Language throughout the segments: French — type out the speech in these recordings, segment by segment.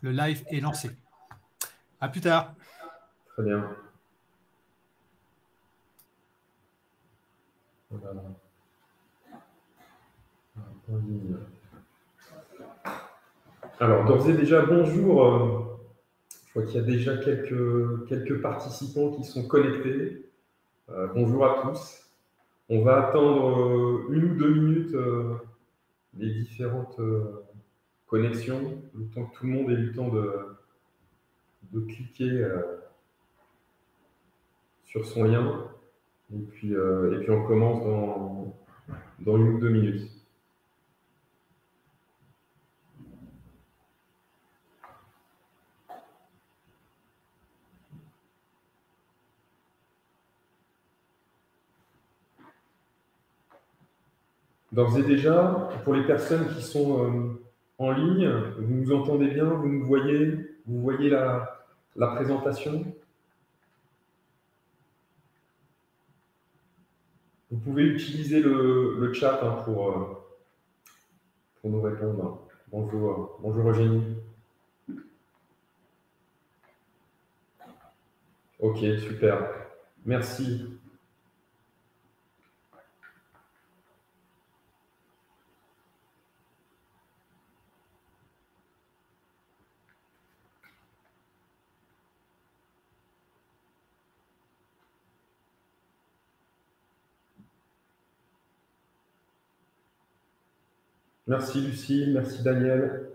Le live est lancé. À plus tard. Très bien. Voilà. Alors, d'ores et déjà, bonjour. Je vois qu'il y a déjà quelques participants qui sont connectés. Bonjour à tous. On va attendre 1 ou 2 minutes les différentes connexions, le temps que tout le monde ait eu le temps de cliquer sur son lien. Et puis on commence dans 1 ou 2 minutes. D'ores et déjà, pour les personnes qui sont en ligne, vous nous entendez bien, vous nous voyez, vous voyez la présentation. Vous pouvez utiliser le chat pour nous répondre. Bonjour, bonjour Eugénie. Ok, super. Merci. Merci Lucie, merci Daniel.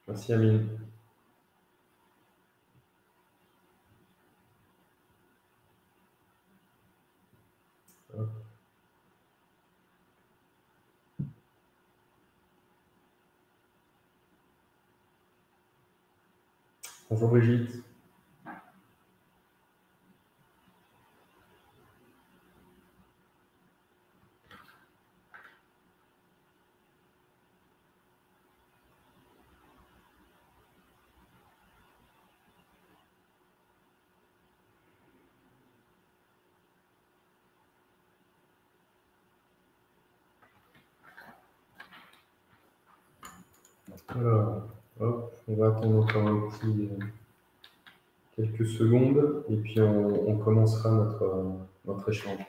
Merci Amine. Bonjour Brigitte. Alors, hop, on va attendre encore quelques secondes et puis on commencera notre échange.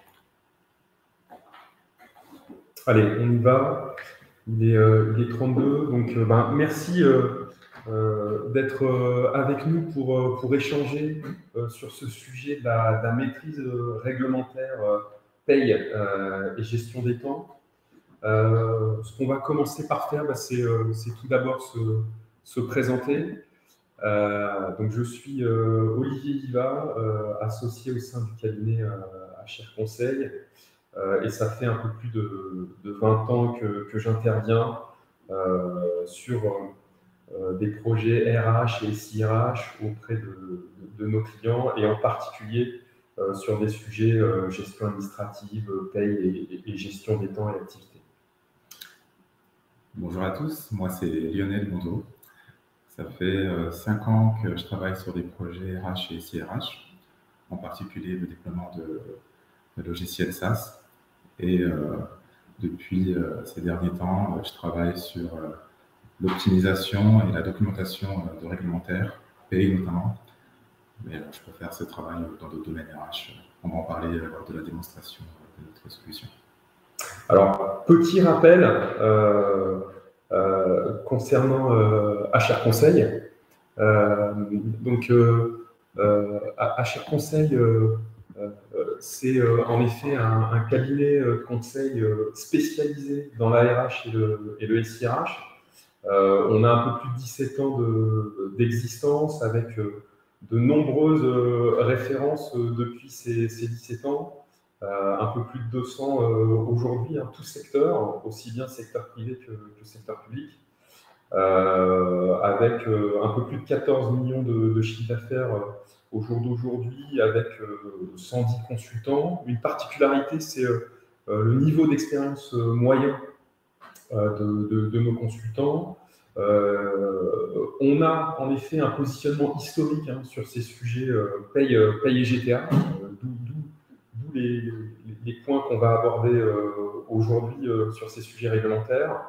Allez, on y va. Il est 32, donc merci d'être avec nous pour échanger sur ce sujet de la maîtrise réglementaire paye et gestion des temps. Ce qu'on va commencer par faire, c'est tout d'abord se présenter. Donc je suis Olivier Viva, associé au sein du cabinet HR Conseil. Et ça fait un peu plus de 20 ans que j'interviens sur des projets RH et SIRH auprès de nos clients et en particulier sur des sujets gestion administrative, paye et gestion des temps et activités. Bonjour à tous, moi c'est Lionel Bonzo. Ça fait 5 ans que je travaille sur des projets RH et SIRH, en particulier le déploiement de logiciels SaaS. Et depuis ces derniers temps, je travaille sur l'optimisation et la documentation de réglementaires, pays notamment. Mais je peux faire ce travail dans d'autres domaines RH. On va en parler lors de la démonstration de notre solution. Alors, petit rappel concernant HR Conseil. Donc, HR Conseil, c'est en effet un cabinet de conseil spécialisé dans la RH et le SIRH. On a un peu plus de 17 ans d'existence avec de nombreuses références depuis ces 17 ans. Un peu plus de 200 aujourd'hui, tous secteurs, aussi bien secteur privé que secteur public, avec un peu plus de 14 millions de chiffre d'affaires au jour d'aujourd'hui, avec 110 consultants. Une particularité, c'est le niveau d'expérience moyen de nos consultants. On a en effet un positionnement historique sur ces sujets paye et GTA, d'où les points qu'on va aborder aujourd'hui sur ces sujets réglementaires.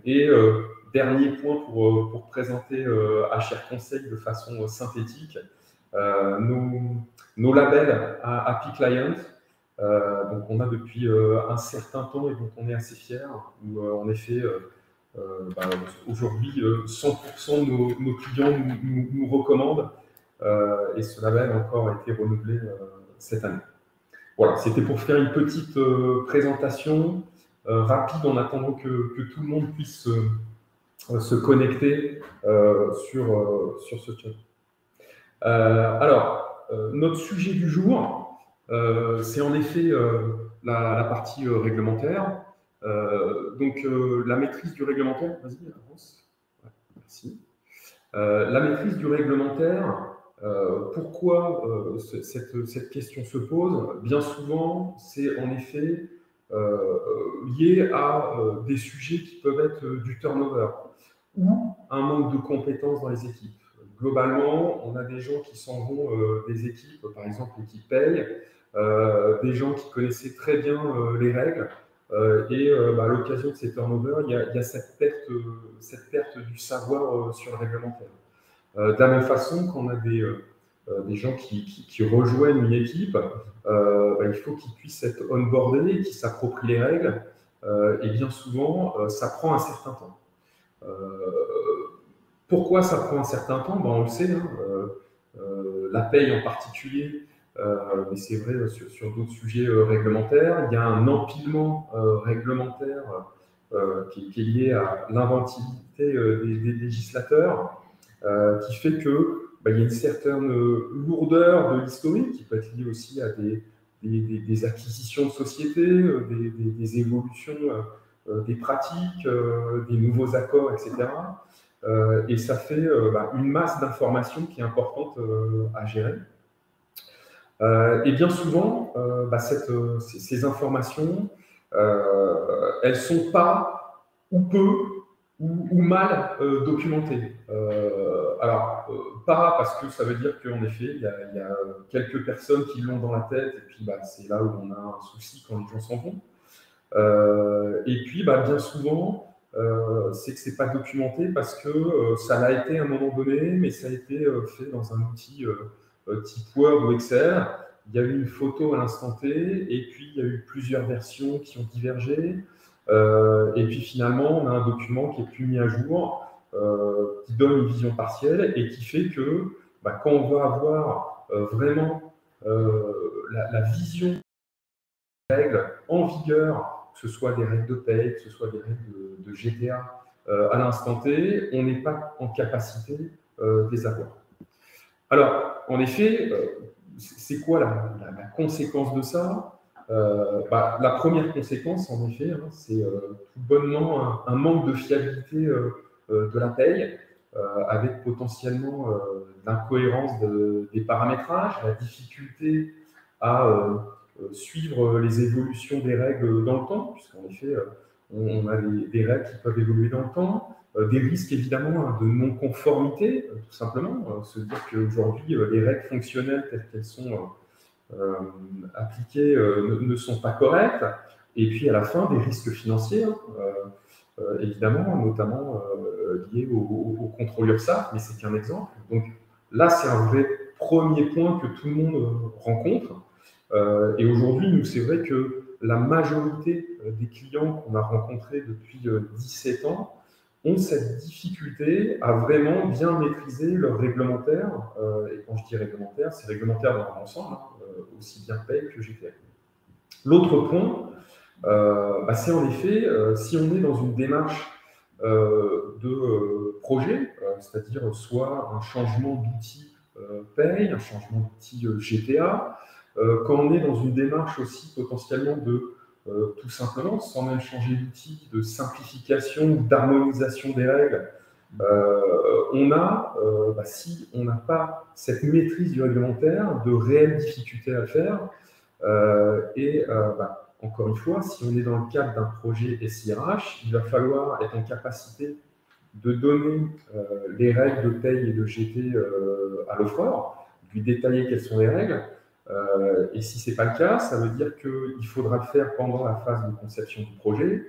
Et dernier point pour présenter HR Conseil de façon synthétique, nos labels à Happy Client. Donc on a depuis un certain temps et dont on est assez fiers, où en effet, aujourd'hui, 100% de nos clients nous recommandent, et ce label a encore été renouvelé cette année. Voilà, c'était pour faire une petite présentation rapide en attendant que tout le monde puisse se connecter sur ce chat. Alors, notre sujet du jour, c'est en effet la partie réglementaire. Donc, la maîtrise du réglementaire, vas-y, avance. Ouais, merci. La maîtrise du réglementaire, pourquoi cette question se pose? Bien souvent, c'est en effet lié à des sujets qui peuvent être du turnover ou un manque de compétences dans les équipes. Globalement, on a des gens qui s'en vont des équipes, par exemple l'équipe paye, des gens qui connaissaient très bien les règles, et à l'occasion de ces turnovers, il y a cette perte du savoir sur le réglementaire. De la même façon, quand on a des gens qui rejoignent une équipe, il faut qu'ils puissent être onboardés, qu'ils s'approprient les règles, et bien souvent, ça prend un certain temps. Pourquoi ça prend un certain temps? On le sait, hein, la paye en particulier, mais c'est vrai sur d'autres sujets réglementaires. Il y a un empilement réglementaire qui est lié à l'inventivité des législateurs, qui fait que il y a une certaine lourdeur de l'historique qui peut être liée aussi à des acquisitions de sociétés, des évolutions des pratiques, des nouveaux accords, etc. Et ça fait une masse d'informations qui est importante à gérer. Et bien souvent, ces informations, elles ne sont pas ou peu ou mal documentées. Alors, pas parce que ça veut dire qu'en effet, il y a quelques personnes qui l'ont dans la tête, et puis c'est là où on a un souci quand les gens s'en vont. Et puis, bien souvent, c'est que ce n'est pas documenté parce que ça l'a été à un moment donné, mais ça a été fait dans un outil type Word ou Excel. Il y a eu une photo à l'instant T, et puis il y a eu plusieurs versions qui ont divergé. Et puis finalement, on a un document qui est plus mis à jour, qui donne une vision partielle et qui fait que quand on va avoir vraiment la vision des règles en vigueur, que ce soit des règles de paye, que ce soit des règles de GTA à l'instant T, on n'est pas en capacité de les avoir. Alors, en effet, c'est quoi la conséquence de ça? La première conséquence, en effet, hein, c'est tout bonnement un manque de fiabilité de la paye, avec potentiellement l'incohérence des paramétrages, la difficulté à suivre les évolutions des règles dans le temps, puisqu'en effet, on a des règles qui peuvent évoluer dans le temps, des risques évidemment de non-conformité, tout simplement, se dire qu'aujourd'hui, les règles fonctionnelles telles qu'elles sont appliquées ne sont pas correctes, et puis à la fin, des risques financiers, évidemment, notamment liés au contrôle URSSAF, mais c'est qu'un exemple. Donc là, c'est un vrai premier point que tout le monde rencontre. Et aujourd'hui, nous, c'est vrai que la majorité des clients qu'on a rencontrés depuis 17 ans ont cette difficulté à vraiment bien maîtriser leur réglementaire. Et quand je dis réglementaire, c'est réglementaire dans l'ensemble, aussi bien paye que GTA. L'autre point, c'est en effet, si on est dans une démarche de projet, c'est-à-dire soit un changement d'outil paye, un changement d'outil GTA, quand on est dans une démarche aussi potentiellement de tout simplement, sans même changer d'outil, de simplification ou d'harmonisation des règles, on a, si on n'a pas cette maîtrise du réglementaire, de réelles difficultés à le faire. Encore une fois, si on est dans le cadre d'un projet SIRH, il va falloir être en capacité de donner les règles de paye et de GT à l'offreur, lui détailler quelles sont les règles. Et si ce n'est pas le cas, ça veut dire qu'il faudra le faire pendant la phase de conception du projet,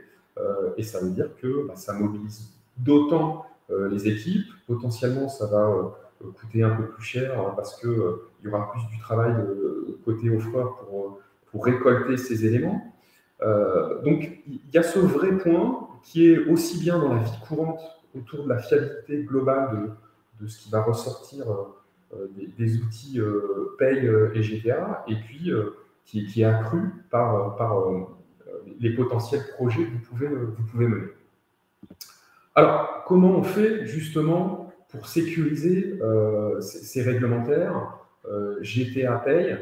et ça veut dire que ça mobilise d'autant les équipes. Potentiellement, ça va coûter un peu plus cher parce qu'il y aura plus du travail côté offreur pour récolter ces éléments. Donc, il y a ce vrai point qui est aussi bien dans la vie courante autour de la fiabilité globale de ce qui va ressortir des outils Pay et GTA, et puis qui est accru par les potentiels projets que vous pouvez mener. Alors, comment on fait justement pour sécuriser ces réglementaires GTA Pay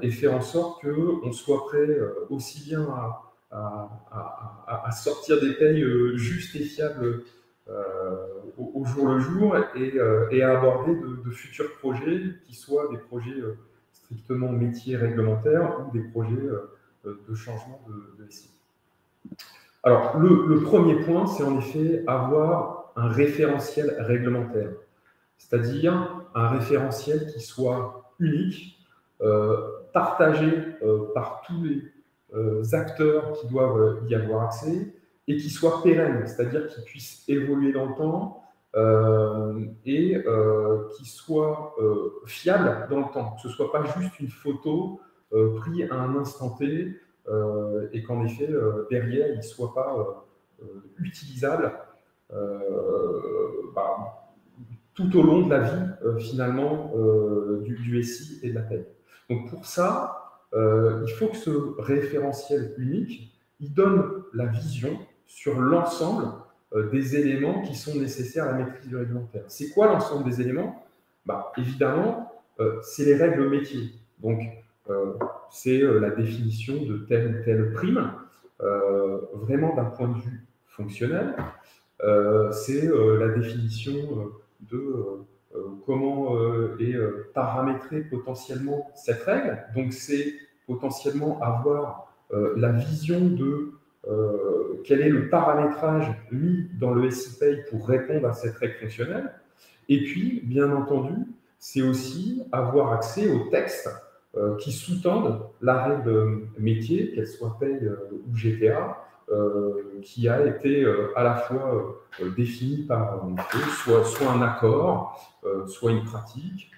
et faire en sorte qu'on soit prêt aussi bien à sortir des payes justes et fiables au jour le jour et à aborder de futurs projets qui soient des projets strictement métiers réglementaires ou des projets de changement de SI. Alors, le premier point, c'est en effet avoir un référentiel réglementaire, c'est-à-dire un référentiel qui soit unique, partagé par tous les acteurs qui doivent y avoir accès et qui soit pérenne, c'est-à-dire qui puisse évoluer dans le temps et qui soit fiable dans le temps, que ce ne soit pas juste une photo prise à un instant T et qu'en effet, derrière, il ne soit pas utilisable tout au long de la vie, finalement, du SI et de la paie. Donc, pour ça, il faut que ce référentiel unique, il donne la vision sur l'ensemble des éléments qui sont nécessaires à la maîtrise du réglementaire. C'est quoi l'ensemble des éléments? Évidemment, c'est les règles métiers. Donc, c'est la définition de telle ou telle prime, vraiment d'un point de vue fonctionnel. C'est la définition de comment est paramétrer potentiellement cette règle. Donc, c'est potentiellement avoir la vision de quel est le paramétrage mis dans le SI-Pay pour répondre à cette règle fonctionnelle. Et puis, bien entendu, c'est aussi avoir accès aux textes qui sous-tendent la règle métier, qu'elle soit Pay ou GTA, qui a été à la fois définie par soit un accord, soit une pratique,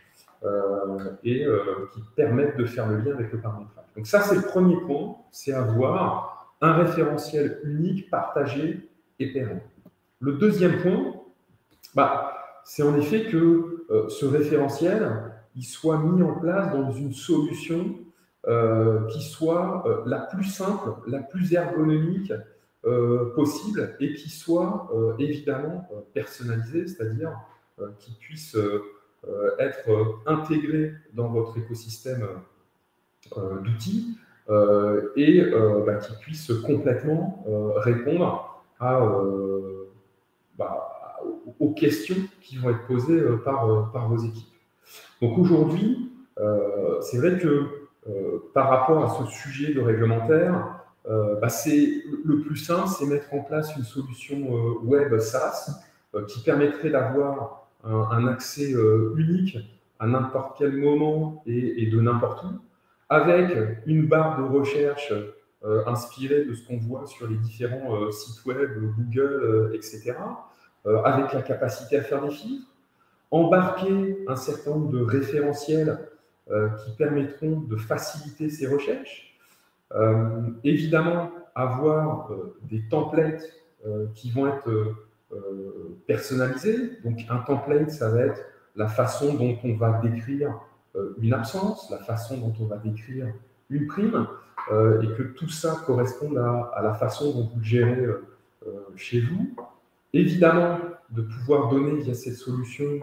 et qui permettent de faire le lien avec le paramétrage. Donc ça, c'est le premier point, c'est avoir un référentiel unique, partagé et pérenne. Le deuxième point, c'est en effet que ce référentiel, il soit mis en place dans une solution qui soit la plus simple, la plus ergonomique possible et qui soit évidemment personnalisée, c'est-à-dire qui puisse être intégré dans votre écosystème d'outils et qui puisse complètement répondre aux questions qui vont être posées par vos équipes. Donc aujourd'hui, c'est vrai que par rapport à ce sujet de réglementaire, c'est le plus simple, c'est mettre en place une solution web SaaS qui permettrait d'avoir un accès unique à n'importe quel moment et de n'importe où, avec une barre de recherche inspirée de ce qu'on voit sur les différents sites web, Google, etc., avec la capacité à faire des filtres, embarquer un certain nombre de référentiels qui permettront de faciliter ces recherches, évidemment avoir des templates qui vont être personnalisés. Donc un template, ça va être la façon dont on va décrire une absence, la façon dont on va décrire une prime, et que tout ça corresponde à la façon dont vous le gérez chez vous. Évidemment, de pouvoir donner via cette solution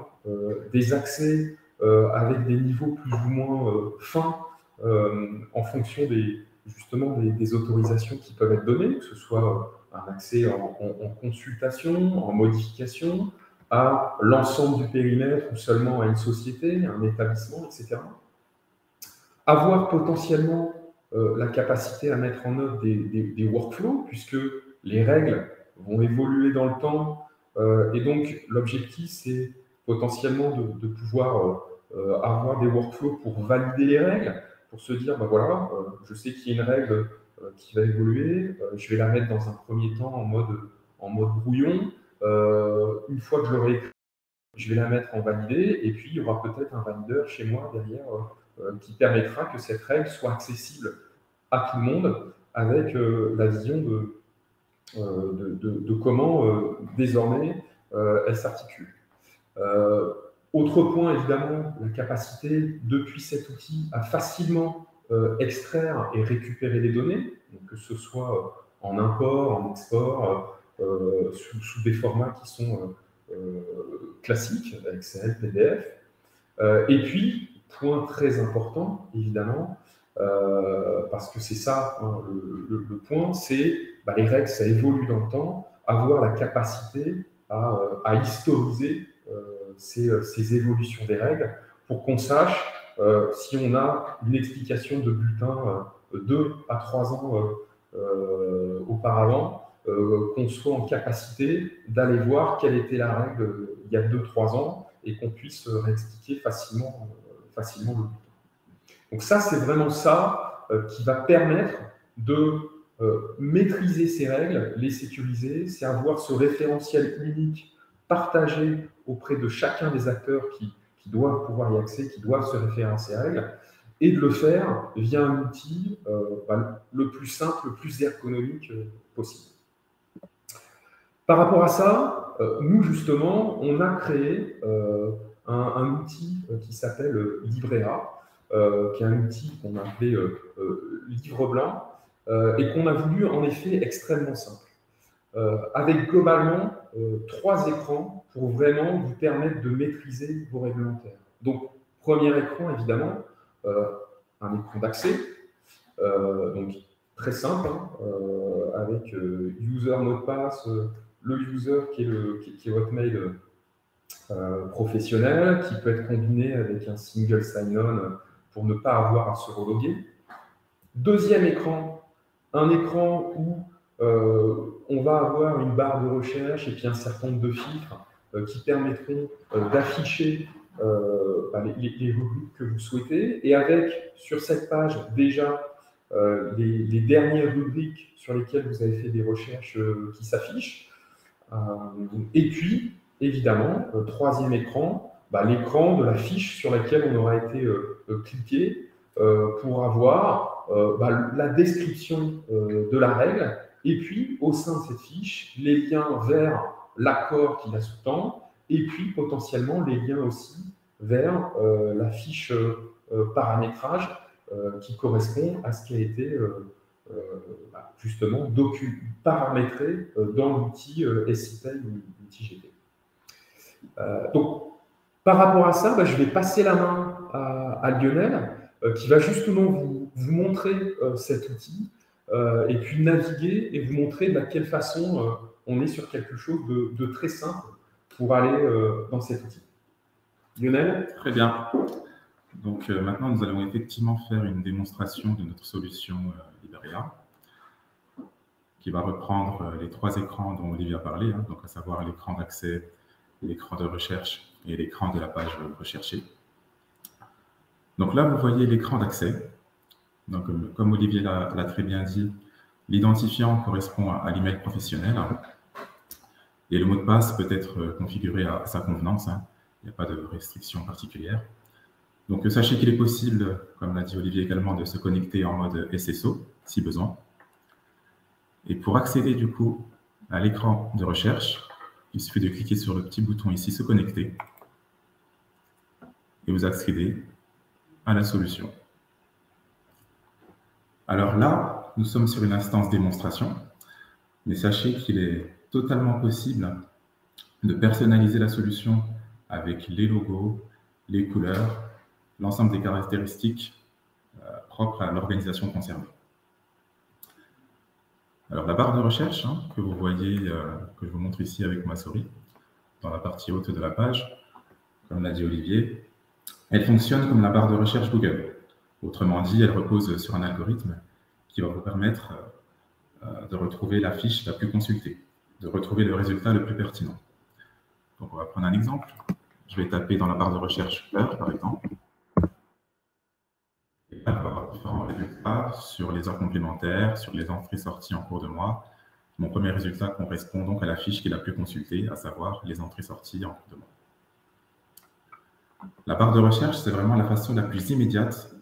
des accès avec des niveaux plus ou moins fins en fonction des autorisations qui peuvent être données, que ce soit un accès en consultation, en modification, à l'ensemble du périmètre ou seulement à une société, un établissement, etc. Avoir potentiellement la capacité à mettre en œuvre des workflows, puisque les règles vont évoluer dans le temps, et donc l'objectif, c'est potentiellement de pouvoir avoir des workflows pour valider les règles, pour se dire, je sais qu'il y a une règle qui va évoluer, je vais la mettre dans un premier temps en mode brouillon, Une fois que je l'aurai écrit, je vais la mettre en validé, et puis il y aura peut-être un valideur chez moi derrière qui permettra que cette règle soit accessible à tout le monde avec la vision de comment désormais elle s'articule. Autre point, évidemment, la capacité depuis cet outil à facilement extraire et récupérer les données, donc que ce soit en import, en export, sous des formats qui sont classiques, Excel, PDF. Et puis, point très important, évidemment, parce que c'est ça, hein, le point, c'est les règles, ça évolue dans le temps, avoir la capacité à historiser ces évolutions des règles pour qu'on sache si on a une explication de bulletin 2 à 3 ans auparavant, qu'on soit en capacité d'aller voir quelle était la règle il y a 2-3 ans et qu'on puisse réexpliquer facilement le bulletin. Donc ça, c'est vraiment ça qui va permettre de maîtriser ces règles, les sécuriser, c'est avoir ce référentiel unique partagé auprès de chacun des acteurs qui doivent pouvoir y accéder, qui doivent se référer à ces règles, et de le faire via un outil le plus simple, le plus ergonomique possible. Par rapport à ça, nous justement, on a créé un outil qui s'appelle Livret-A, qui est un outil qu'on a appelé Livre Blanc, et qu'on a voulu en effet extrêmement simple. Avec globalement 3 écrans pour vraiment vous permettre de maîtriser vos réglementaires. Donc, premier écran, évidemment, un écran d'accès, donc très simple, hein, avec user mot de passe, le user qui est votre mail professionnel, qui peut être combiné avec un single sign-on pour ne pas avoir à se reloguer. Deuxième écran, un écran où on va avoir une barre de recherche et puis un certain nombre de filtres qui permettront d'afficher les rubriques que vous souhaitez. Et avec, sur cette page, déjà les dernières rubriques sur lesquelles vous avez fait des recherches qui s'affichent. Et puis, évidemment, troisième écran, l'écran de la fiche sur laquelle on aura été cliqué pour avoir la description de la règle, et puis au sein de cette fiche, les liens vers l'accord qui la sous-tend, et puis potentiellement les liens aussi vers la fiche paramétrage qui correspond à ce qui a été justement paramétré dans l'outil SIPay ou l'outil GT. Donc, par rapport à ça, je vais passer la main à Lionel, qui va justement vous montrer cet outil, et puis naviguer et vous montrer de quelle façon on est sur quelque chose de très simple pour aller dans cet outil. Lionel? Très bien. Donc maintenant, nous allons effectivement faire une démonstration de notre solution Livret-A, qui va reprendre les 3 écrans dont Olivier a parlé, hein, donc à savoir l'écran d'accès, l'écran de recherche et l'écran de la page recherchée. Donc là, vous voyez l'écran d'accès. Donc, comme Olivier l'a très bien dit, l'identifiant correspond à l'email professionnel et le mot de passe peut être configuré à sa convenance. Hein. Il n'y a pas de restriction particulière. Donc, sachez qu'il est possible, comme l'a dit Olivier également, de se connecter en mode SSO, si besoin. Et pour accéder du coup à l'écran de recherche, il suffit de cliquer sur le petit bouton ici, se connecter, et vous accédez à la solution. Alors là, nous sommes sur une instance démonstration, mais sachez qu'il est totalement possible de personnaliser la solution avec les logos, les couleurs, l'ensemble des caractéristiques propres à l'organisation concernée. Alors la barre de recherche que vous voyez, que je vous montre ici avec ma souris, dans la partie haute de la page, comme l'a dit Olivier, elle fonctionne comme la barre de recherche Google. Autrement dit, elle repose sur un algorithme qui va vous permettre de retrouver la fiche la plus consultée, de retrouver le résultat le plus pertinent. Donc on va prendre un exemple. Je vais taper dans la barre de recherche heure, par exemple. Et avoir différents résultats sur les heures complémentaires, sur les entrées-sorties en cours de mois Mon premier résultat correspond donc à la fiche qui est la plus consultée, à savoir les entrées-sorties en cours de mois. La barre de recherche, c'est vraiment la façon la plus immédiate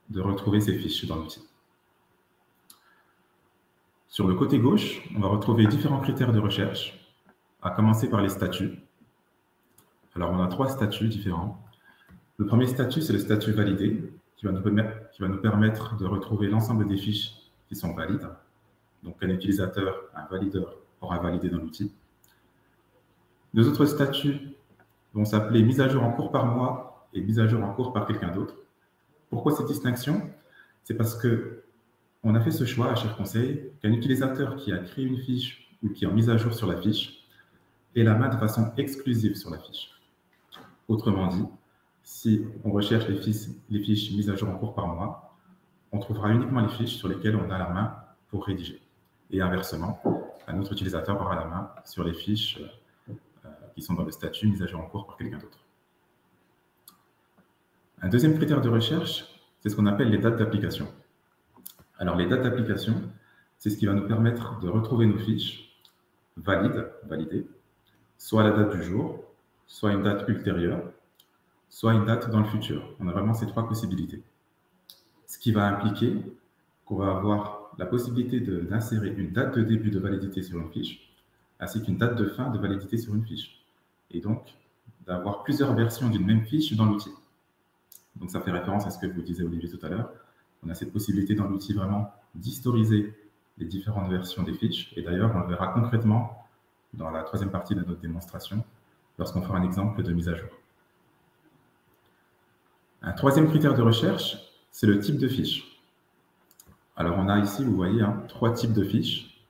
de retrouver ces fiches dans l'outil. Sur le côté gauche, on va retrouver différents critères de recherche, à commencer par les statuts. Alors, on a 3 statuts différents. Le premier statut, c'est le statut validé, qui va nous permettre de retrouver l'ensemble des fiches qui sont valides. Donc, un utilisateur, un valideur, aura validé dans l'outil. 2 autres statuts vont s'appeler mise à jour en cours par mois et mise à jour en cours par quelqu'un d'autre. Pourquoi cette distinction? C'est parce qu'on a fait ce choix à Cher Conseil qu'un utilisateur qui a créé une fiche ou qui est en mise à jour sur la fiche ait la main de façon exclusive sur la fiche. Autrement dit, si on recherche les fiches mises à jour en cours par mois, on trouvera uniquement les fiches sur lesquelles on a la main pour rédiger. Et inversement, un autre utilisateur aura la main sur les fiches qui sont dans le statut mise à jour en cours par quelqu'un d'autre. Un deuxième critère de recherche, c'est ce qu'on appelle les dates d'application. Alors, les dates d'application, c'est ce qui va nous permettre de retrouver nos fiches validées, soit à la date du jour, soit une date ultérieure, soit une date dans le futur. On a vraiment ces 3 possibilités. Ce qui va impliquer qu'on va avoir la possibilité d'insérer une date de début de validité sur une fiche, ainsi qu'une date de fin de validité sur une fiche. Et donc, d'avoir plusieurs versions d'une même fiche dans l'outil. Donc, ça fait référence à ce que vous disiez, Olivier, tout à l'heure. On a cette possibilité dans l'outil vraiment d'historiser les différentes versions des fiches. Et d'ailleurs, on le verra concrètement dans la 3e partie de notre démonstration, lorsqu'on fera un exemple de mise à jour. Un 3e critère de recherche, c'est le type de fiche. Alors, on a ici, vous voyez, 3 types de fiches.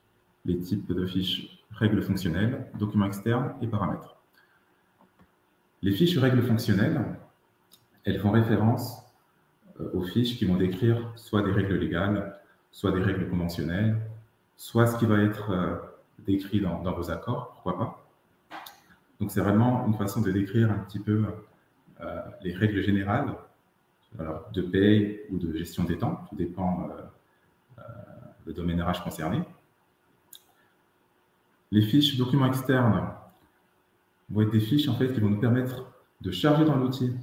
Les types de fiches règles fonctionnelles, documents externes et paramètres. Les fiches règles fonctionnelles, elles font référence aux fiches qui vont décrire soit des règles légales, soit des règles conventionnelles, soit ce qui va être décrit dans vos accords, pourquoi pas. Donc, c'est vraiment une façon de décrire un petit peu les règles générales, alors, de paye ou de gestion des temps, tout dépend du domaine RH concerné. Les fiches documents externes vont être des fiches en fait, qui vont nous permettre de charger dans l'outil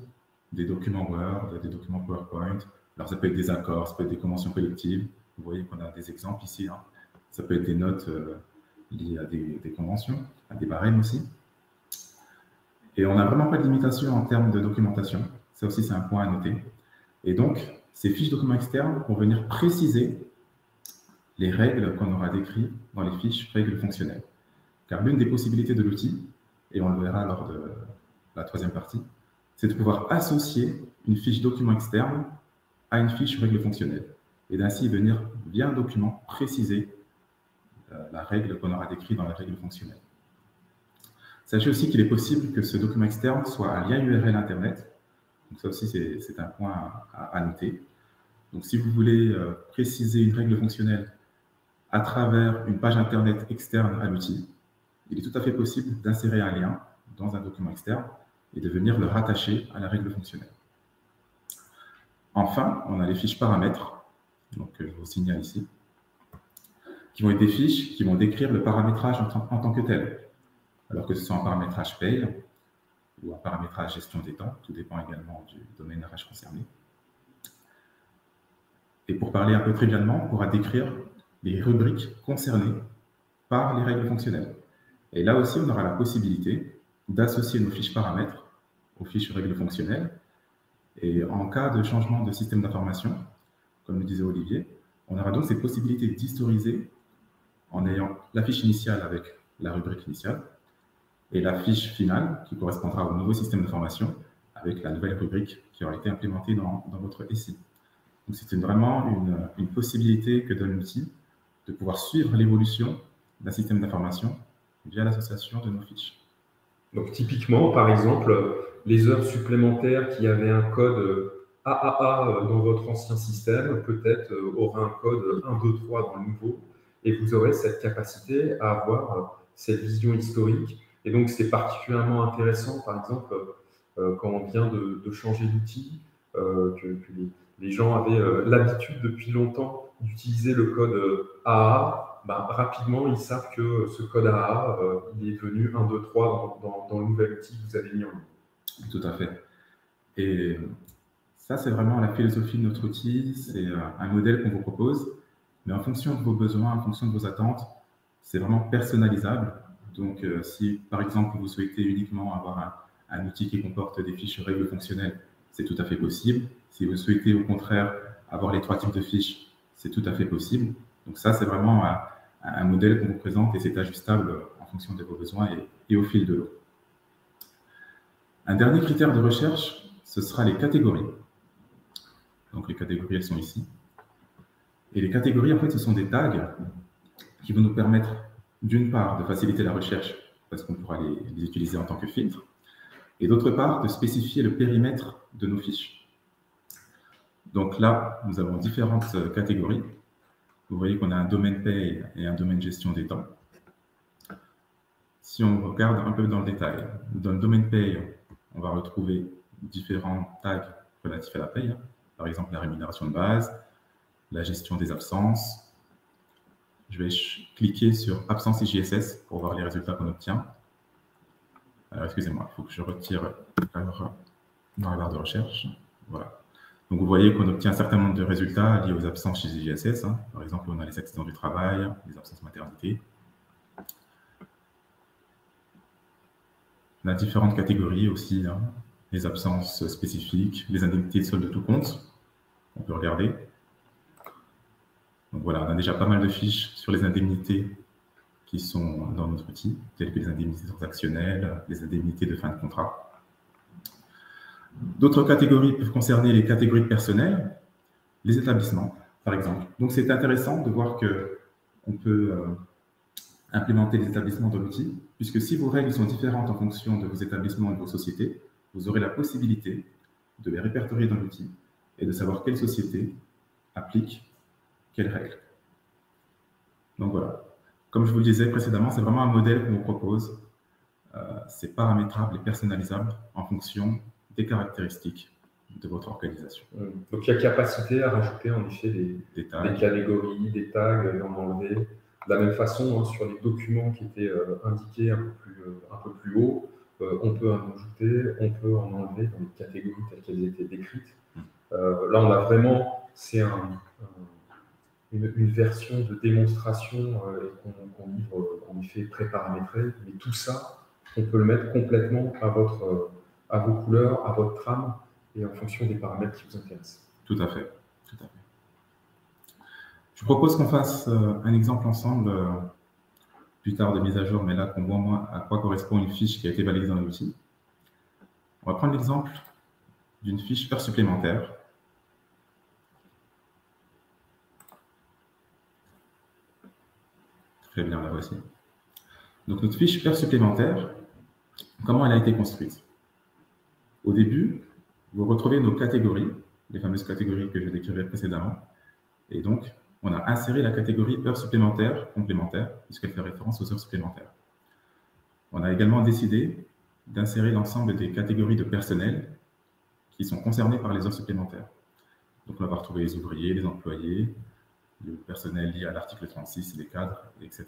des documents Word, des documents PowerPoint. Alors, ça peut être des accords, ça peut être des conventions collectives. Vous voyez qu'on a des exemples ici. Ça peut être des notes liées à des conventions, à des barèmes aussi. Et on n'a vraiment pas de limitation en termes de documentation. Ça aussi, c'est un point à noter. Et donc, ces fiches documents externes vont venir préciser les règles qu'on aura décrites dans les fiches règles fonctionnelles. Car l'une des possibilités de l'outil, et on le verra lors de la 3e partie, c'est de pouvoir associer une fiche document externe à une fiche règle fonctionnelle et d'ainsi venir, via un document, préciser la règle qu'on aura décrite dans la règle fonctionnelle. Sachez aussi qu'il est possible que ce document externe soit un lien URL Internet. Donc ça aussi, c'est un point à noter. Donc si vous voulez préciser une règle fonctionnelle à travers une page Internet externe à l'outil, il est tout à fait possible d'insérer un lien dans un document externe et de venir le rattacher à la règle fonctionnelle. Enfin, on a les fiches paramètres, donc je vous signale ici, qui vont être des fiches qui vont décrire le paramétrage en tant que tel. Alors que ce soit un paramétrage paye ou un paramétrage gestion des temps, tout dépend également du domaine RH concerné. Et pour parler un peu trivialement, on pourra décrire les rubriques concernées par les règles fonctionnelles. Et là aussi, on aura la possibilité d'associer nos fiches paramètres aux fiches règles fonctionnelles. Et en cas de changement de système d'information, comme le disait Olivier, on aura donc cette possibilité d'historiser en ayant la fiche initiale avec la rubrique initiale et la fiche finale qui correspondra au nouveau système d'information avec la nouvelle rubrique qui aura été implémentée dans votre SI. Donc c'est vraiment une possibilité que donne l'outil de pouvoir suivre l'évolution d'un système d'information via l'association de nos fiches. Donc typiquement, par exemple, les heures supplémentaires qui avaient un code AAA dans votre ancien système, peut-être aura un code 1, 2, 3 dans le nouveau, et vous aurez cette capacité à avoir cette vision historique. Et donc c'est particulièrement intéressant, par exemple, quand on vient de changer d'outil, que les gens avaient l'habitude depuis longtemps d'utiliser le code AA, rapidement, ils savent que ce code AA, il est venu 1, 2, 3 dans le nouvel outil que vous avez mis en ligne. Tout à fait. Et ça, c'est vraiment la philosophie de notre outil. C'est un modèle qu'on vous propose, mais en fonction de vos besoins, en fonction de vos attentes, c'est vraiment personnalisable. Donc, si par exemple vous souhaitez uniquement avoir un outil qui comporte des fiches règles fonctionnelles, c'est tout à fait possible. Si vous souhaitez au contraire avoir les 3 types de fiches, c'est tout à fait possible. Donc ça, c'est vraiment un modèle qu'on vous présente et c'est ajustable en fonction de vos besoins et au fil de l'eau. Un dernier critère de recherche, ce sera les catégories. Donc les catégories, elles sont ici. Et les catégories, en fait, ce sont des tags qui vont nous permettre, d'une part, de faciliter la recherche, parce qu'on pourra les utiliser en tant que filtre, et d'autre part, de spécifier le périmètre de nos fiches. Donc là, nous avons différentes catégories. Vous voyez qu'on a un domaine paye et un domaine gestion des temps. Si on regarde un peu dans le détail, dans le domaine paye, on va retrouver différents tags relatifs à la paye. Par exemple, la rémunération de base, la gestion des absences. Je vais cliquer sur absence IJSS pour voir les résultats qu'on obtient. Alors, excusez-moi, il faut que je retire dans la barre de recherche. Voilà. Donc, vous voyez qu'on obtient un certain nombre de résultats liés aux absences chez IJSS. Par exemple, on a les accidents du travail, les absences maternité. On a différentes catégories aussi, les absences spécifiques, les indemnités de solde de tout compte. On peut regarder. Donc voilà, on a déjà pas mal de fiches sur les indemnités qui sont dans notre outil, telles que les indemnités transactionnelles, les indemnités de fin de contrat. D'autres catégories peuvent concerner les catégories de personnel, les établissements, par exemple. Donc c'est intéressant de voir qu'on peut implémenter les établissements dans l'outil, puisque si vos règles sont différentes en fonction de vos établissements et de vos sociétés, vous aurez la possibilité de les répertorier dans l'outil et de savoir quelle société applique quelles règles. Donc voilà. Comme je vous le disais précédemment, c'est vraiment un modèle qu'on vous propose. C'est paramétrable et personnalisable en fonction des caractéristiques de votre organisation. Donc il y a capacité à rajouter en effet des catégories, des tags, et en enlever. De la même façon, sur les documents qui étaient indiqués un peu plus haut, on peut en ajouter, on peut en enlever dans les catégories telles qu'elles étaient décrites. Là, on a vraiment, c'est une version de démonstration qu'on livre en effet pré-paramétrée, mais tout ça, on peut le mettre complètement à vos couleurs, à votre trame et en fonction des paramètres qui vous intéressent. Tout à fait. Tout à fait. Je vous propose qu'on fasse un exemple ensemble plus tard de mise à jour, mais là qu'on voit moins à quoi correspond une fiche qui a été validée dans l'outil. On va prendre l'exemple d'une fiche heure supplémentaire. Très bien, la voici. Donc notre fiche heure supplémentaire, comment elle a été construite? Au début, vous retrouvez nos catégories, les fameuses catégories que je décrivais précédemment. Et donc, on a inséré la catégorie heures supplémentaires complémentaires, puisqu'elle fait référence aux heures supplémentaires. On a également décidé d'insérer l'ensemble des catégories de personnel qui sont concernées par les heures supplémentaires. Donc, on va retrouver les ouvriers, les employés, le personnel lié à l'article 36, les cadres, etc.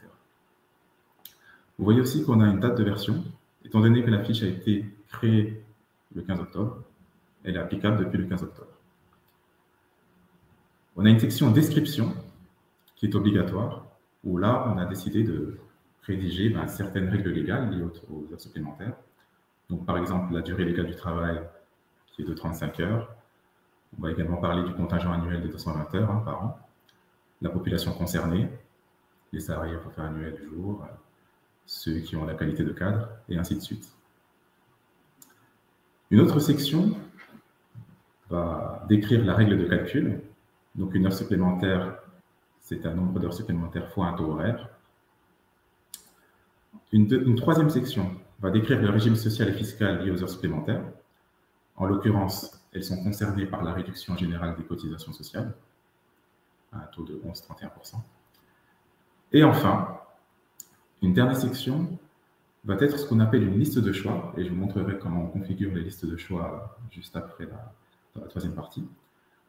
Vous voyez aussi qu'on a une date de version. Étant donné que la fiche a été créée le 15 octobre, elle est applicable depuis le 15 octobre. On a une section description qui est obligatoire, où là, on a décidé de rédiger certaines règles légales liées aux heures supplémentaires. Donc, par exemple, la durée légale du travail qui est de 35 heures. On va également parler du contingent annuel de 220 heures par an. La population concernée, les salariés au forfait annuel du jour, ceux qui ont la qualité de cadre, et ainsi de suite. Une autre section va décrire la règle de calcul. Donc, une heure supplémentaire, c'est un nombre d'heures supplémentaires fois un taux horaire. Une troisième section va décrire le régime social et fiscal lié aux heures supplémentaires. En l'occurrence, elles sont concernées par la réduction générale des cotisations sociales, à un taux de 11,31%. Et enfin, une dernière section va être ce qu'on appelle une liste de choix, et je vous montrerai comment on configure les listes de choix juste après dans la troisième partie,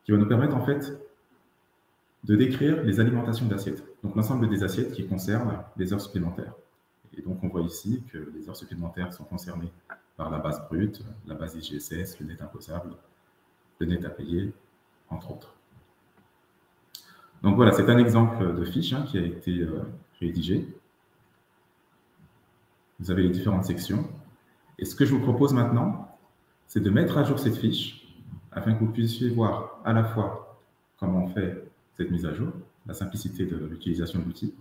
qui va nous permettre en fait de décrire les alimentations d'assiettes, donc l'ensemble des assiettes qui concernent les heures supplémentaires. Et donc on voit ici que les heures supplémentaires sont concernées par la base brute, la base IGSS, le net imposable, le net à payer, entre autres. Donc voilà, c'est un exemple de fiche qui a été rédigé. Vous avez les différentes sections. Et ce que je vous propose maintenant, c'est de mettre à jour cette fiche afin que vous puissiez voir à la fois comment on fait cette mise à jour, la simplicité de l'utilisation de l'outil,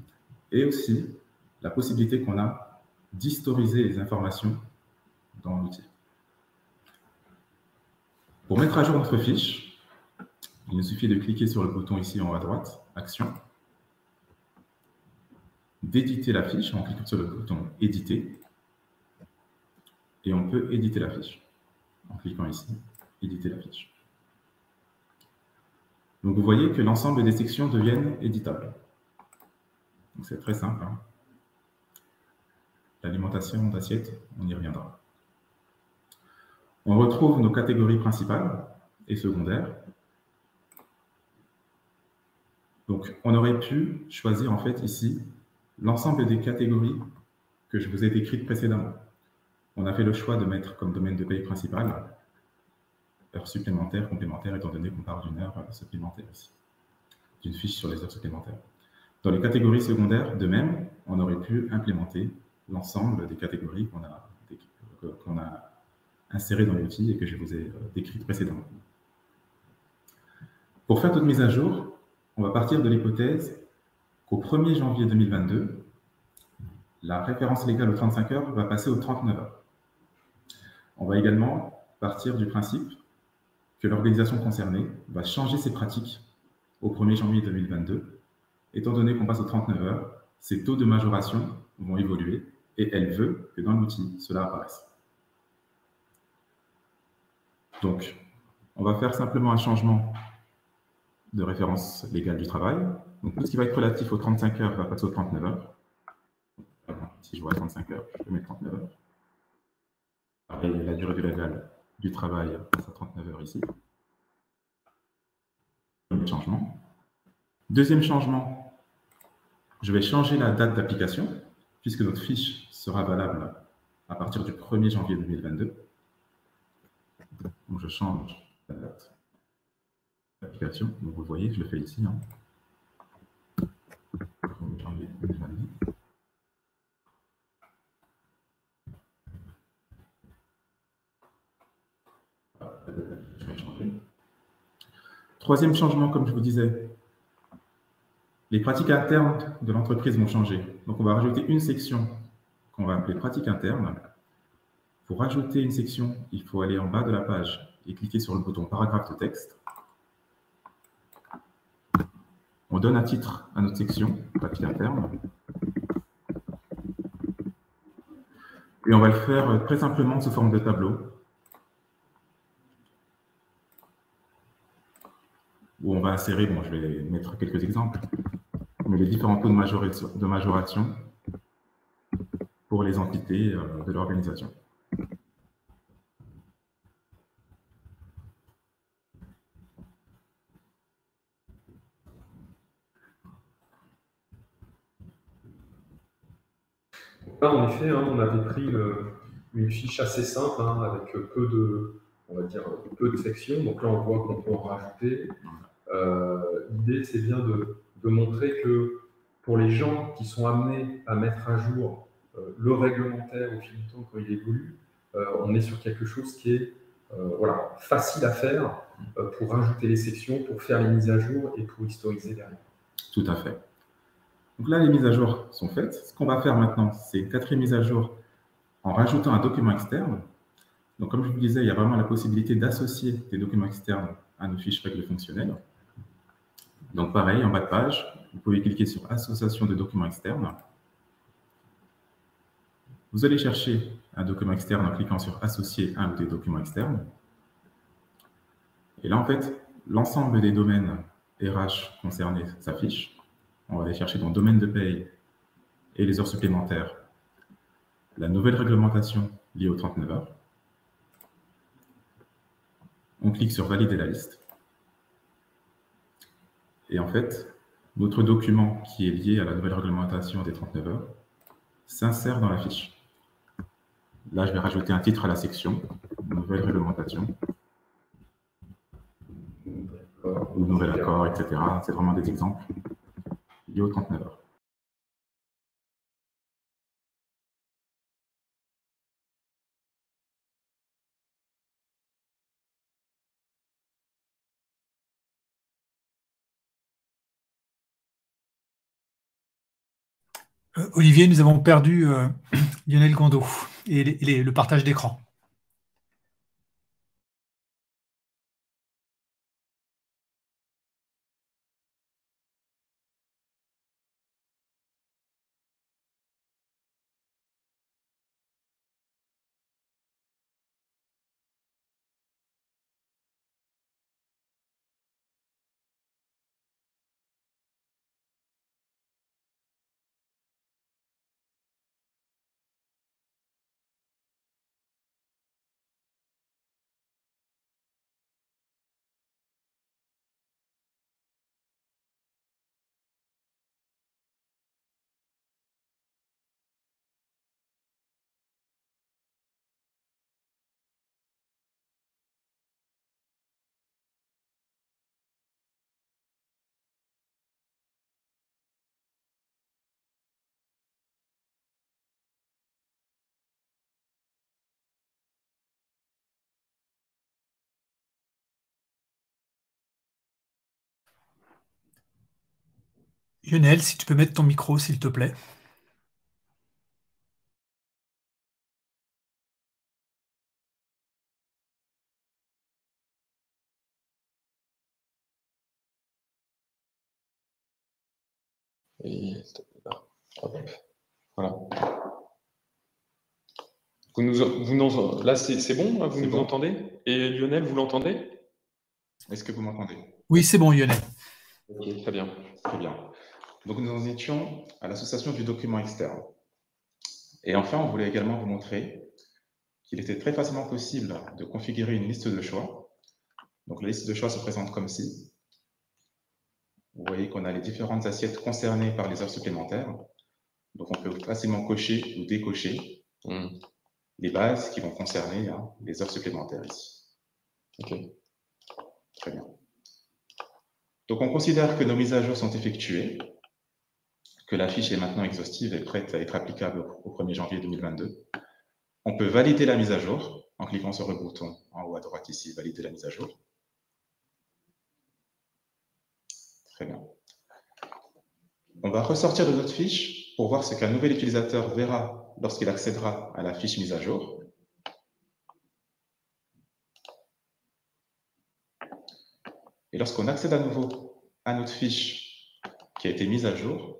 et aussi la possibilité qu'on a d'historiser les informations dans l'outil. Pour mettre à jour notre fiche, il nous suffit de cliquer sur le bouton ici en haut à droite, Action, d'éditer la fiche en cliquant sur le bouton Éditer, et on peut éditer la fiche en cliquant ici, Éditer la fiche. Donc vous voyez que l'ensemble des sections deviennent éditables. Donc c'est très simple. L'alimentation d'assiette, on y reviendra. On retrouve nos catégories principales et secondaires. Donc on aurait pu choisir en fait ici l'ensemble des catégories que je vous ai décrites précédemment. On a fait le choix de mettre comme domaine de paye principal heures supplémentaires, complémentaires, étant donné qu'on parle d'une heure supplémentaire ici, d'une fiche sur les heures supplémentaires. Dans les catégories secondaires, de même, on aurait pu implémenter l'ensemble des catégories qu'on a insérées dans l'outil et que je vous ai décrites précédemment. Pour faire toute mise à jour, on va partir de l'hypothèse qu'au 1er janvier 2022, la référence légale aux 35 heures va passer aux 39 heures. On va également partir du principe que l'organisation concernée va changer ses pratiques au 1er janvier 2022. Étant donné qu'on passe aux 39 heures, ses taux de majoration vont évoluer et elle veut que dans l'outil, cela apparaisse. Donc, on va faire simplement un changement de référence légale du travail. Donc, tout ce qui va être relatif aux 35 heures va passer aux 39 heures. Si je vois 35 heures, je peux mettre 39 heures. Pareil, la durée légale du travail passe à 39 heures ici. Premier changement. Deuxième changement, je vais changer la date d'application, puisque notre fiche sera valable à partir du 1er janvier 2022. Donc, je change la date d'application. Donc, vous voyez, je le fais ici. 1er janvier 2022. Je vais changer. Troisième changement, comme je vous disais, les pratiques internes de l'entreprise vont changer. Donc, on va rajouter une section qu'on va appeler pratiques internes. Pour rajouter une section, il faut aller en bas de la page et cliquer sur le bouton paragraphe de texte. On donne un titre à notre section, pratique interne. Et on va le faire très simplement sous forme de tableau, où on va insérer, bon, je vais mettre quelques exemples, mais les différents taux de majoration pour les entités de l'organisation. Là, en effet, on avait pris une fiche assez simple, avec peu de, on va dire, peu de sections. Donc là, on voit qu'on peut en rajouter. L'idée, c'est bien de montrer que pour les gens qui sont amenés à mettre à jour le réglementaire au fil du temps quand il évolue, on est sur quelque chose qui est voilà, facile à faire pour rajouter les sections, pour faire les mises à jour et pour historiser derrière. Tout à fait. Donc là, les mises à jour sont faites. Ce qu'on va faire maintenant, c'est une quatrième mise à jour en rajoutant un document externe. Donc, comme je vous disais, il y a vraiment la possibilité d'associer des documents externes à nos fiches règles fonctionnelles. Donc, pareil, en bas de page, vous pouvez cliquer sur « Association de documents externes ». Vous allez chercher un document externe en cliquant sur « Associer un ou des documents externes ». Et là, en fait, l'ensemble des domaines RH concernés s'affiche. On va aller chercher dans « Domaine de paye » et les heures supplémentaires, la nouvelle réglementation liée aux 39 heures. On clique sur « Valider la liste ». Et en fait, Notre document qui est lié à la nouvelle réglementation des 39 heures s'insère dans la fiche. Là, je vais rajouter un titre à la section, nouvelle réglementation, ou nouvel accord, etc. C'est vraiment des exemples liés aux 39 heures. Olivier, nous avons perdu Lionel Gondo et le partage d'écran. Lionel, si tu peux mettre ton micro, s'il te plaît. Et voilà. Là, c'est bon, vous nous entendez? Et Lionel, vous l'entendez? Est-ce que vous m'entendez? Oui, c'est bon, Lionel. Ok, très bien. Très bien. Donc, nous en étions à l'association du document externe. Et enfin, on voulait également vous montrer qu'il était très facilement possible de configurer une liste de choix. Donc, la liste de choix se présente comme ci. Vous voyez qu'on a les différentes assiettes concernées par les heures supplémentaires. Donc, on peut facilement cocher ou décocher les bases qui vont concerner les heures supplémentaires ici. Ok. Très bien. Donc, on considère que nos mises à jour sont effectuées, que la fiche est maintenant exhaustive et prête à être applicable au 1er janvier 2022. On peut valider la mise à jour en cliquant sur le bouton en haut à droite ici, valider la mise à jour. Très bien. On va ressortir de notre fiche pour voir ce qu'un nouvel utilisateur verra lorsqu'il accédera à la fiche mise à jour. Et lorsqu'on accède à nouveau à notre fiche qui a été mise à jour,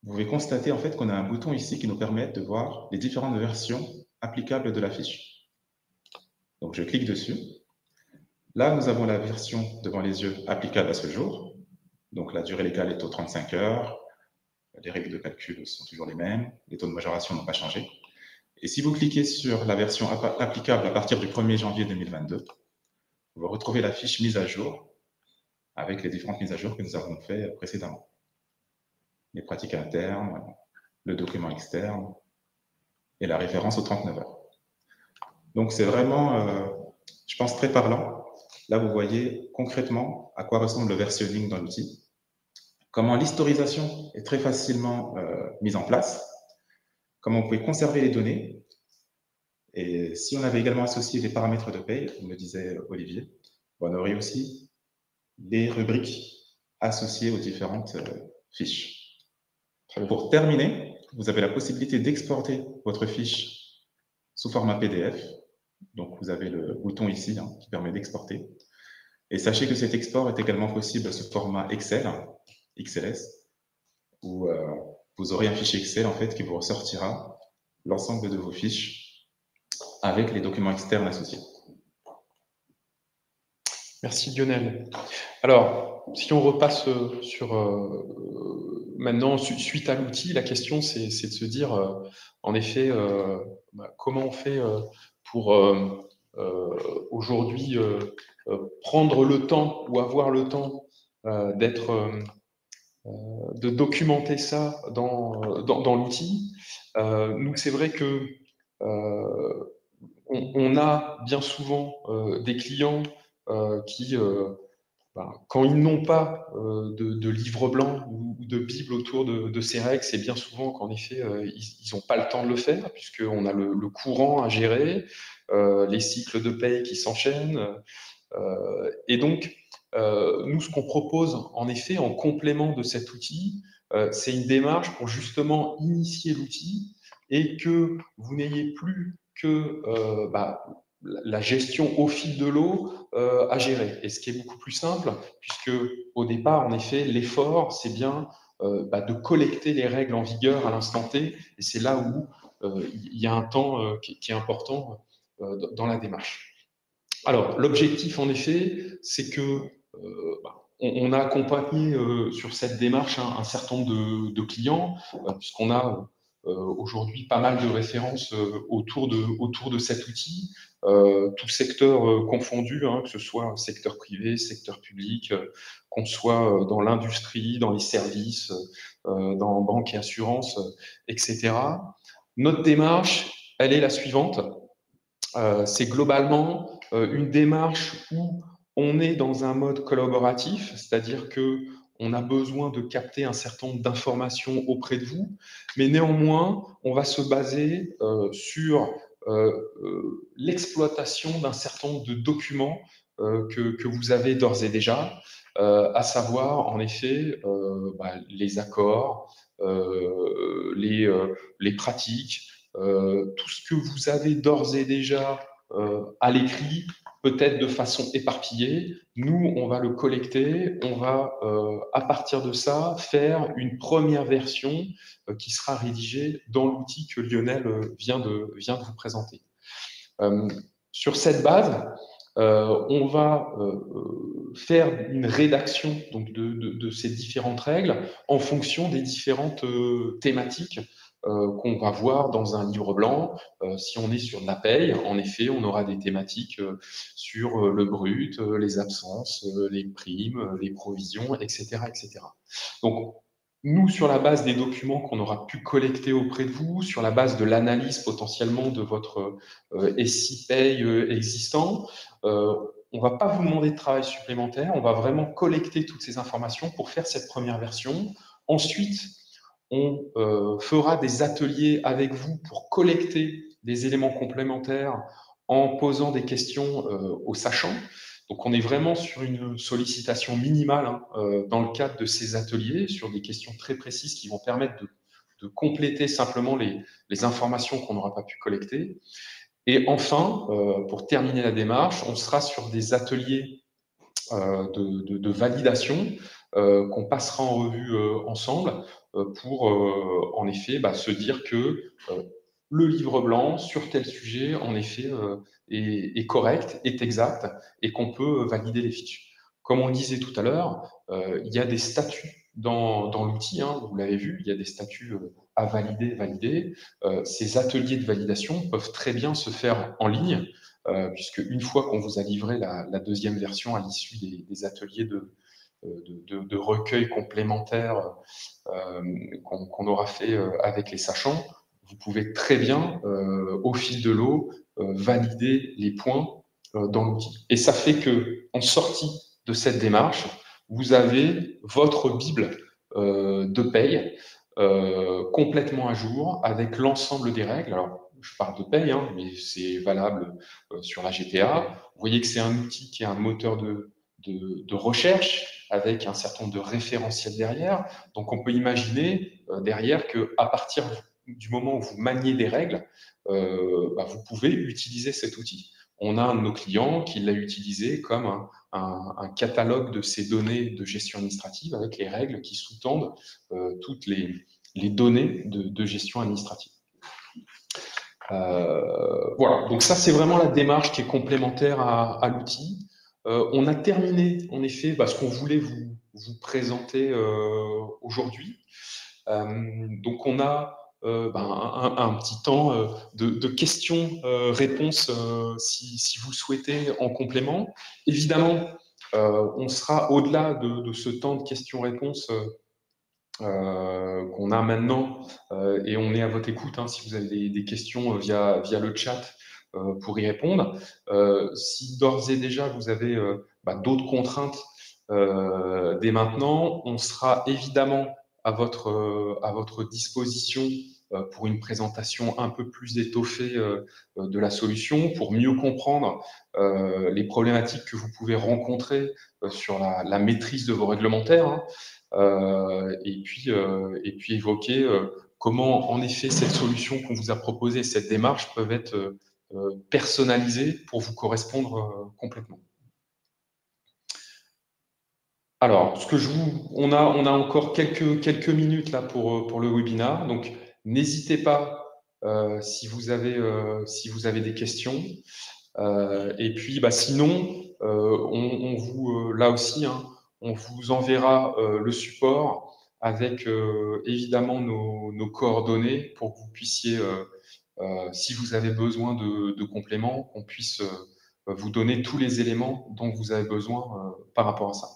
vous pouvez constater en fait qu'on a un bouton ici qui nous permet de voir les différentes versions applicables de la fiche. Donc je clique dessus. Là, nous avons la version devant les yeux applicable à ce jour. Donc la durée légale est aux 35 heures. Les règles de calcul sont toujours les mêmes. Les taux de majoration n'ont pas changé. Et si vous cliquez sur la version applicable à partir du 1er janvier 2022, vous retrouvez la fiche mise à jour avec les différentes mises à jour que nous avons faites précédemment. Les pratiques internes, le document externe et la référence aux 39 heures. Donc c'est vraiment, je pense, très parlant. Là, vous voyez concrètement à quoi ressemble le versionning dans l'outil, comment l'historisation est très facilement mise en place, comment vous pouvez conserver les données. Et si on avait également associé les paramètres de paye, comme le disait Olivier, on aurait aussi des rubriques associées aux différentes fiches. Pour terminer, vous avez la possibilité d'exporter votre fiche sous format PDF. Donc, vous avez le bouton ici qui permet d'exporter. Et sachez que cet export est également possible sous format Excel, XLS, où vous aurez un fichier Excel en fait, qui vous ressortira l'ensemble de vos fiches avec les documents externes associés. Merci Lionel. Alors, si on repasse sur maintenant, suite à l'outil, la question c'est de se dire, en effet, comment on fait pour aujourd'hui prendre le temps ou avoir le temps d'être de documenter ça dans l'outil. Nous, c'est vrai que on a bien souvent des clients qui, quand ils n'ont pas de livre blanc ou de Bible autour de ces règles, c'est bien souvent qu'en effet, ils n'ont pas le temps de le faire, puisqu'on a le courant à gérer, les cycles de paye qui s'enchaînent. Et donc, nous, ce qu'on propose, en effet, en complément de cet outil, c'est une démarche pour justement initier l'outil et que vous n'ayez plus que la gestion au fil de l'eau à gérer. Et ce qui est beaucoup plus simple, puisque au départ, en effet, l'effort, c'est bien de collecter les règles en vigueur à l'instant T, et c'est là où il y a un temps qui est important dans la démarche. Alors, l'objectif, en effet, c'est que on a accompagné sur cette démarche un certain nombre de clients, puisqu'on a aujourd'hui pas mal de références autour de cet outil, tout secteur confondu, hein, que ce soit secteur privé, secteur public, qu'on soit dans l'industrie, dans les services, dans banque et assurance, etc. Notre démarche, elle est la suivante. C'est globalement une démarche où on est dans un mode collaboratif, c'est-à-dire que on a besoin de capter un certain nombre d'informations auprès de vous, mais néanmoins, on va se baser sur l'exploitation d'un certain nombre de documents que vous avez d'ores et déjà, à savoir, en effet, les accords, les pratiques, tout ce que vous avez d'ores et déjà à l'écrit, peut-être de façon éparpillée. Nous, on va le collecter, on va, à partir de ça, faire une première version qui sera rédigée dans l'outil que Lionel vient de vous présenter. Sur cette base, on va faire une rédaction donc, de ces différentes règles en fonction des différentes thématiques qu'on va voir dans un livre blanc. Si on est sur de la paye, en effet, on aura des thématiques sur le brut, les absences, les primes, les provisions, etc., etc. Donc, nous, sur la base des documents qu'on aura pu collecter auprès de vous, sur la base de l'analyse potentiellement de votre SI paye existant, on ne va pas vous demander de travail supplémentaire, on va vraiment collecter toutes ces informations pour faire cette première version. Ensuite, on fera des ateliers avec vous pour collecter des éléments complémentaires en posant des questions aux sachants. Donc, on est vraiment sur une sollicitation minimale dans le cadre de ces ateliers, sur des questions très précises qui vont permettre de compléter simplement les informations qu'on n'aura pas pu collecter. Et enfin, pour terminer la démarche, on sera sur des ateliers de validation qu'on passera en revue ensemble pour, en effet, se dire que le livre blanc sur tel sujet, en effet, est correct, est exact, et qu'on peut valider les fiches. Comme on le disait tout à l'heure, il y a des statuts dans l'outil, hein, vous l'avez vu, il y a des statuts à valider, valider. Ces ateliers de validation peuvent très bien se faire en ligne, puisque une fois qu'on vous a livré la deuxième version à l'issue des ateliers de recueil complémentaire qu'on aura fait avec les sachants, vous pouvez très bien, au fil de l'eau, valider les points dans l'outil. Et ça fait que, en sortie de cette démarche, vous avez votre Bible de paye complètement à jour avec l'ensemble des règles. Alors, je parle de paye, hein, mais c'est valable sur la GTA. Vous voyez que c'est un outil qui est un moteur de recherche avec un certain nombre de référentiels derrière. Donc, on peut imaginer derrière qu'à partir du moment où vous maniez des règles, vous pouvez utiliser cet outil. On a un de nos clients qui l'a utilisé comme un catalogue de ces données de gestion administrative avec les règles qui sous-tendent toutes les données de gestion administrative. Voilà, donc ça c'est vraiment la démarche qui est complémentaire à l'outil. On a terminé en effet ce qu'on voulait vous présenter aujourd'hui. Donc on a un petit temps de questions-réponses si vous le souhaitez en complément. Évidemment, on sera au-delà de ce temps de questions-réponses qu'on a maintenant, et on est à votre écoute hein, si vous avez des questions via le chat pour y répondre. Si d'ores et déjà vous avez d'autres contraintes dès maintenant, on sera évidemment à votre disposition pour une présentation un peu plus étoffée de la solution, pour mieux comprendre les problématiques que vous pouvez rencontrer sur la maîtrise de vos réglementaires, hein, et puis évoquer comment, en effet, cette solution qu'on vous a proposée, cette démarche, peuvent être personnalisées pour vous correspondre complètement. Alors, on a encore quelques minutes là pour le webinaire, donc n'hésitez pas si vous avez des questions. Et puis, sinon, là aussi, hein, on vous enverra le support avec évidemment nos coordonnées pour que vous puissiez, si vous avez besoin de compléments, qu'on puisse vous donner tous les éléments dont vous avez besoin par rapport à ça.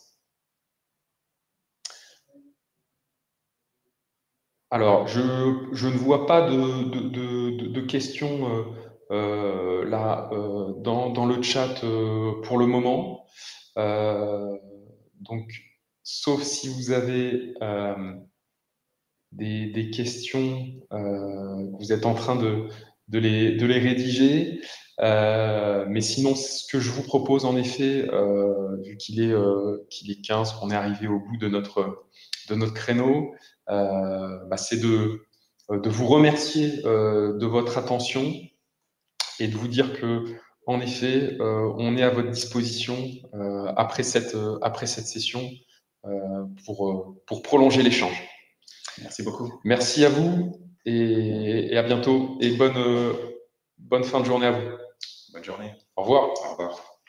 Alors, je ne vois pas de questions là dans le chat pour le moment. Donc, sauf si vous avez des questions, vous êtes en train de les rédiger. Mais sinon, ce que je vous propose en effet, vu qu'il est 15, qu'on est arrivé au bout de notre créneau, c'est de vous remercier de votre attention et de vous dire que, en effet, on est à votre disposition après cette session pour prolonger l'échange. Merci beaucoup. Merci à vous et à bientôt. Et bonne fin de journée à vous. Bonne journée. Au revoir. Au revoir.